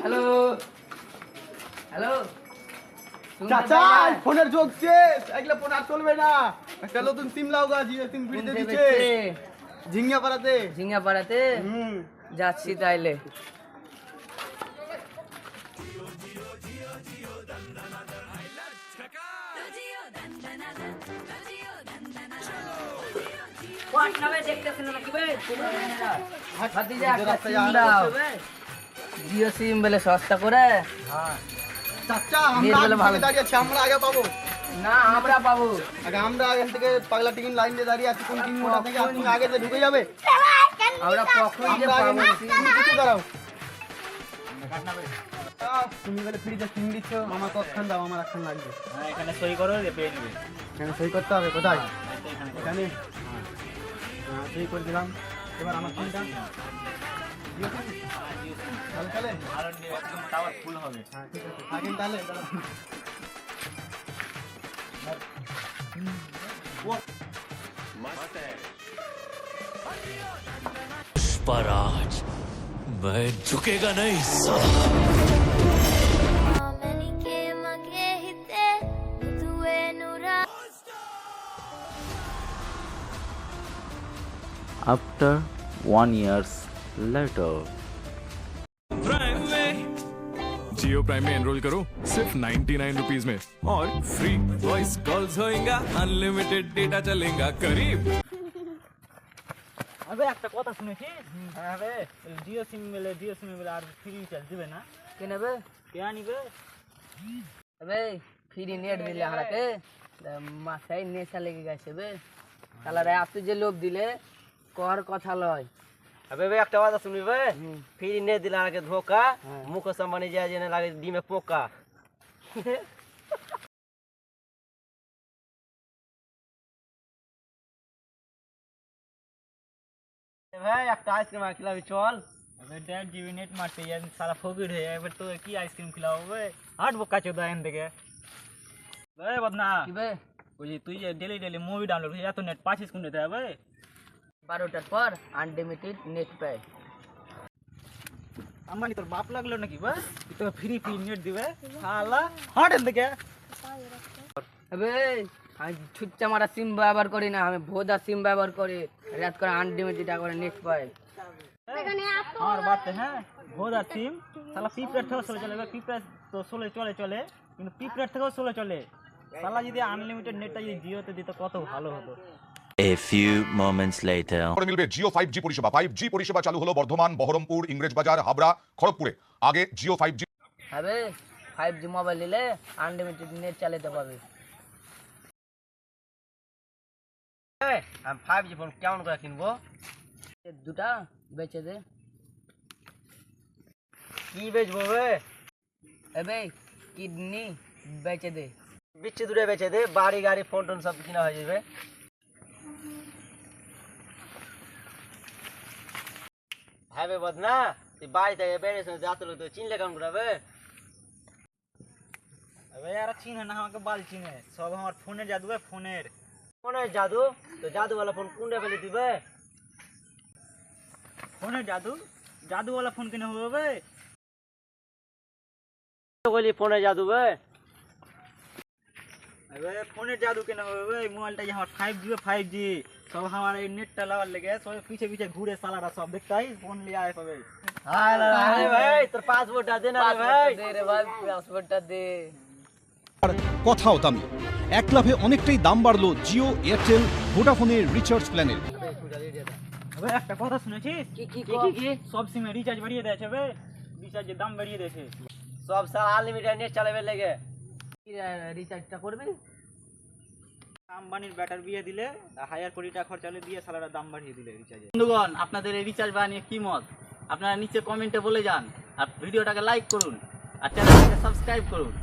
Hello hello চাচা ফোনের যোগ শেষ, এগুলা ফোন আর চলবে না। একটা নতুন সিম লাও গা, জিও সিম ফ্রিতে দিচ্ছে ঝিঙ্গাপাড়াতে। ঝিঙ্গাপাড়াতে যাচ্ছি তাইলে। জিও সিম বলে সস্তা করে চাচা আমরা ভালো দাঁড়িয়ে আছি, আমরা আগে পাবো না, আমরা পাবো আগে। আমরা এখান থেকে পাগলা টিকিন লাইন দিয়ে দাঁড়িয়ে আছি, কোন কিন মোটা থেকে আপনি আগে যে ঢুকে যাবে। আমরা কখন যে আমরা পাবো? আগে কিছু দাঁড়াও। তুমি বলে ফ্রিতে সিম দিচ্ছ, আমার কখন দাও, আমার এখন লাগবে। এখানে সই করো, পেয়ে নেবে। এখানে সই করতে হবে? কোথায়? এখানে সই করে দিলাম। এবার আমার ফোনটা ভালো চলে? একদম টাওয়ার ফুল হবে। হ্যাঁ ঠিক আছে, থাকেন তাহলে। पुष्पराज मैं झुकेगा नहीं साला। After 1 year later. प्राइम में जियो प्राइम में एनरोल करो सिर्फ 99 रुपीज में और फ्री वॉइस कॉल्स होएगा, अनलिमिटेड डेटा चलेगा करीब। আবে একটা কথা শুনেছিস? আবে জিও সিম মেলে আর ফ্রি রিচার্জ দিবে না। কে নেবে? কে আনিবে? अबे फ्री नेट दिले हाराके মাথায় নেশা লেগে গেছে বে শালারে। আপনি যে লোভ দিলে কর কথা লয়। अबे वे একটা কথা শুনবি বে, ফ্রি নে দিলা আগে ধোকা, মুখ সম্মানে যায় যেন লাগে ডিমে পোকা। ভাই একটা আইসক্রিম খেলাবি চল। अबे 1.5 GB নেট মারতে यार साला ফকির হয়ে এবার তো কি আইসক্রিম খিলাবো বে? হাট বোকা চোদা এন থেকে। বে বদনা কি বে? ওই যে তুই যে ডেলি মুভি ডাউনলোড করে এত নেট 25 কোন দিতে হবে? 12টার পর আনলিমিটেড নেট পায়। আম্বানি তোর বাপ লাগলো নাকি বে? তুই তো ফ্রি নেট দিবে শালা। হাট এন থেকে। अबे আমি ছুচ্চা মারা সিম ব্যবহার করি না, আমি ভোদা সিম ব্যবহার করি। রাত করে আনলিমিটেড করে নেট পাই। আমার বাতে হ্যাঁ ভোদা সিম শালা পিপরেট থেকেও চলে যাবে। পিপরেট তো চলে কিন্তু পিপরেট থেকেও চলে। শালা যদি আনলিমিটেড নেটটা যদি জিওতে দিত কত ভালো হতো। A few moments later. পরে মিলবে জিও 5G পরিষেবা। 5G পরিষেবা চালু হলো বর্ধমান, বহরমপুর, ইংরেজবাজার, হাবড়া, খড়গপুরে। আগে জিও 5G। अबे 5G মোবাইল নিলে আনলিমিটেড নেট চালাতে পারবে। আমি 5G ফোন কেমন করে কিনবো? দুটা বেচে দে। কি বেচবো বে? अबे কিডনি বেচে দে। বিচ্ছি দূরে বেচে দে, বাড়ি গাড়ি ফোন টোন সব কিনা হয়ে যাবে। হ্যাঁ বে বদনা, তুই বাড়ি থেকে বেরিয়েছ যাতে লোক তো চিনলে কেমন করে বে? अबे यार চিনে না আমাকে বাল চিনে সব আমার ফোনের জাদু বে ফোনের। ফোনের জাদু? তো জাদুওয়ালা ফোন কোনটা ফেলে দিবে? ফোনের জাদুওয়ালা ফোন কিনে হবে বে? বলি ফোনের জাদু বে? अबे ফোনের জাদু কিনে হবে বে? মোবাইলটা যে আমার 5G সব আমার এই নেটটা লাগার লেগে সব পিছে ঘুরে সালারা সব দেখতাই ফোন লিয়ে আয় পাবে। আরে ভাই তোর পাসপোর্টটা দে না রে ভাই। দে রে ভাই, পাসপোর্টটা দে। কথাও দামি, এক লাভে অনেকটাই দাম বাড়লো জিও, এয়ারটেল, ভোডাফোনের রিচার্জ প্ল্যানের। अबे একটা কথা শুনেছিস? কি সব সিমে রিচার্জ বাড়িয়ে দিয়েছে বে, রিচার্জের দাম বাড়িয়ে দিয়েছে। সব সারা আনলিমিটেড নেট চালাবে লেগে। রিচার্জটা করবি? আম্বানির ব্যাটার বিয়ে দিলে 1000 কোটি টাকা খরচা দিয়ে সালারা দাম বাড়িয়ে দিলে রিচার্জে। বন্ধুগণ আপনাদের এই রিচার্জ বানিয়ে কি মত আপনারা নিচে কমেন্টে বলে যান, আর ভিডিওটাকে লাইক করুন আর চ্যানেলটাকে সাবস্ক্রাইব করুন।